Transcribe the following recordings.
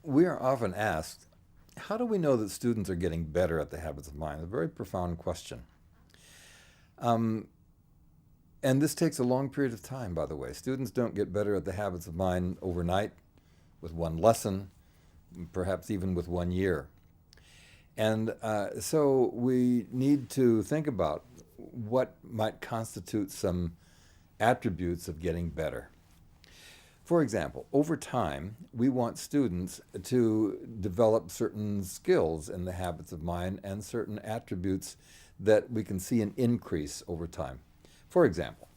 We are often asked, how do we know that students are getting better at the habits of mind? A very profound question. Um, and this takes a long period of time, by the way. Students don't get better at the habits of mind overnight with one lesson, perhaps even with 1 year. And so we need to think about what might constitute some attributes of getting better. For example, over time, we want students to develop certain skills in the habits of mind and certain attributes that we can see an increase over time. For example,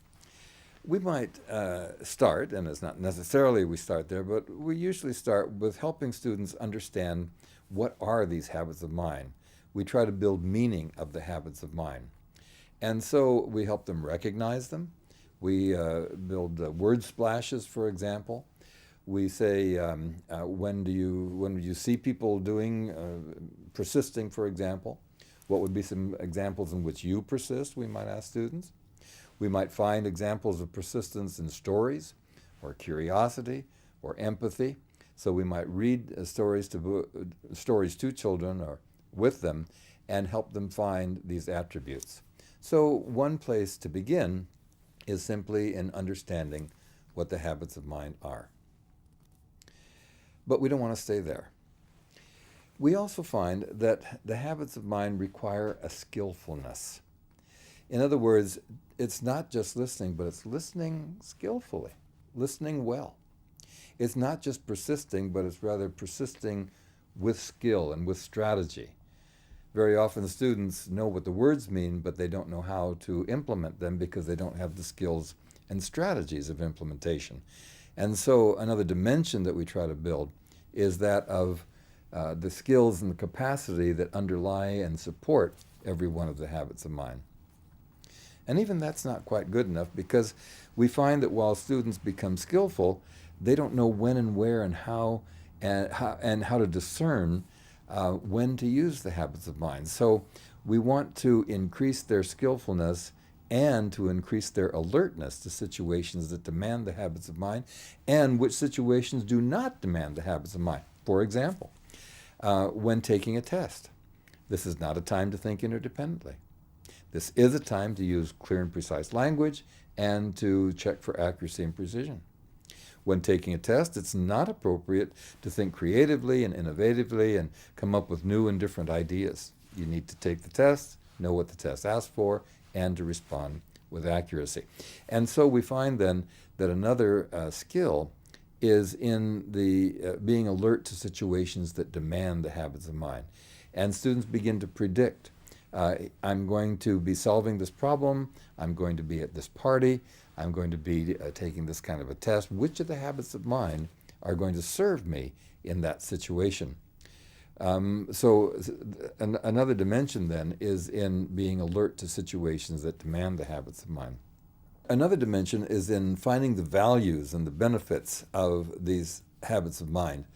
we might start, and it's not necessarily we start there, but we usually start with helping students understand what are these habits of mind. We try to build meaning of the habits of mind. And so we help them recognize them. We build word splashes, for example. We say, when do you see people doing, persisting, for example? What would be some examples in which you persist, we might ask students. We might find examples of persistence in stories, or curiosity, or empathy. So we might read stories to children or with them and help them find these attributes. So one place to begin is simply in understanding what the habits of mind are. But we don't want to stay there. We also find that the habits of mind require a skillfulness. In other words, it's not just listening, but it's listening skillfully, listening well. It's not just persisting, but it's rather persisting with skill and with strategy. Very often students know what the words mean, but they don't know how to implement them because they don't have the skills and strategies of implementation. And so another dimension that we try to build is that of the skills and the capacity that underlie and support every one of the habits of mind. And even that's not quite good enough because we find that while students become skillful, they don't know when and where and how to discern when to use the habits of mind. So we want to increase their skillfulness and to increase their alertness to situations that demand the habits of mind and which situations do not demand the habits of mind. For example, when taking a test, this is not a time to think interdependently. This is a time to use clear and precise language and to check for accuracy and precision. When taking a test, it's not appropriate to think creatively and innovatively and come up with new and different ideas. You need to take the test, know what the test asks for, and to respond with accuracy. And so we find then that another skill is in the being alert to situations that demand the habits of mind. And students begin to predict, I'm going to be solving this problem, I'm going to be at this party, I'm going to be taking this kind of a test. Which of the habits of mind are going to serve me in that situation? Another dimension then is in being alert to situations that demand the habits of mind. Another dimension is in finding the values and the benefits of these habits of mind.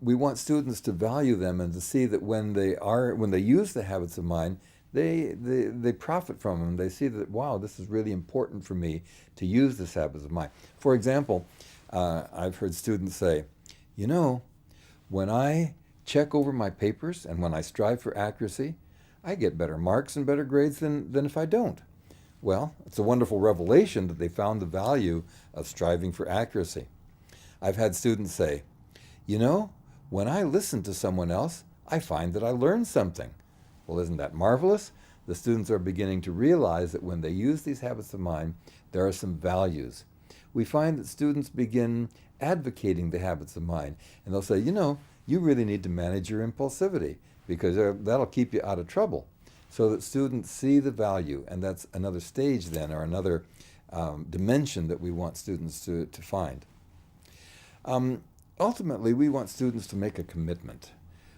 We want students to value them and to see that when they use the habits of mind, they profit from them. They see that, wow, this is really important for me to use this habits of mind. For example, I've heard students say, when I check over my papers and when I strive for accuracy, I get better marks and better grades than if I don't. Well, it's a wonderful revelation that they found the value of striving for accuracy. I've had students say, when I listen to someone else, I find that I learn something. Well, isn't that marvelous? The students are beginning to realize that when they use these habits of mind, there are some values. We find that students begin advocating the habits of mind, and they'll say, you really need to manage your impulsivity because that'll keep you out of trouble. So that students see the value, and that's another stage then, or another dimension that we want students to find. Ultimately, we want students to make a commitment.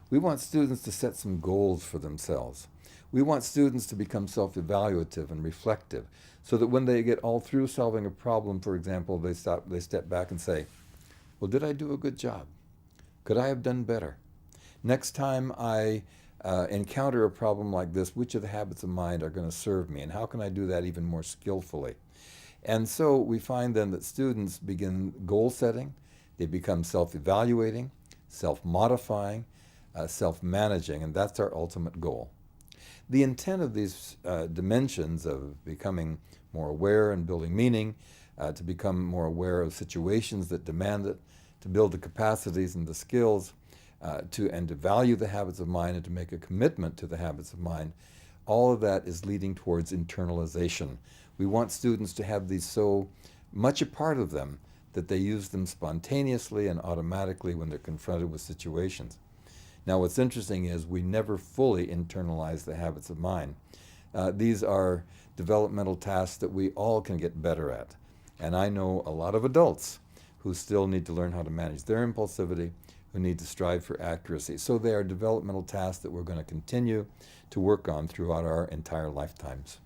We want students to set some goals for themselves. We want students to become self-evaluative and reflective so that when they get all through solving a problem, for example, they step back and say, well, did I do a good job? Could I have done better? Next time I encounter a problem like this, which of the habits of mind are going to serve me, and how can I do that even more skillfully? And so we find then that students begin goal setting, they become self-evaluating, self-modifying, self-managing, and that's our ultimate goal. The intent of these dimensions of becoming more aware and building meaning, to become more aware of situations that demand it, to build the capacities and the skills, and to value the habits of mind and to make a commitment to the habits of mind, all of that is leading towards internalization. We want students to have these so much a part of them that they use them spontaneously and automatically when they're confronted with situations. Now, what's interesting is we never fully internalize the habits of mind. These are developmental tasks that we all can get better at. And I know a lot of adults who still need to learn how to manage their impulsivity, who need to strive for accuracy. So they are developmental tasks that we're going to continue to work on throughout our entire lifetimes.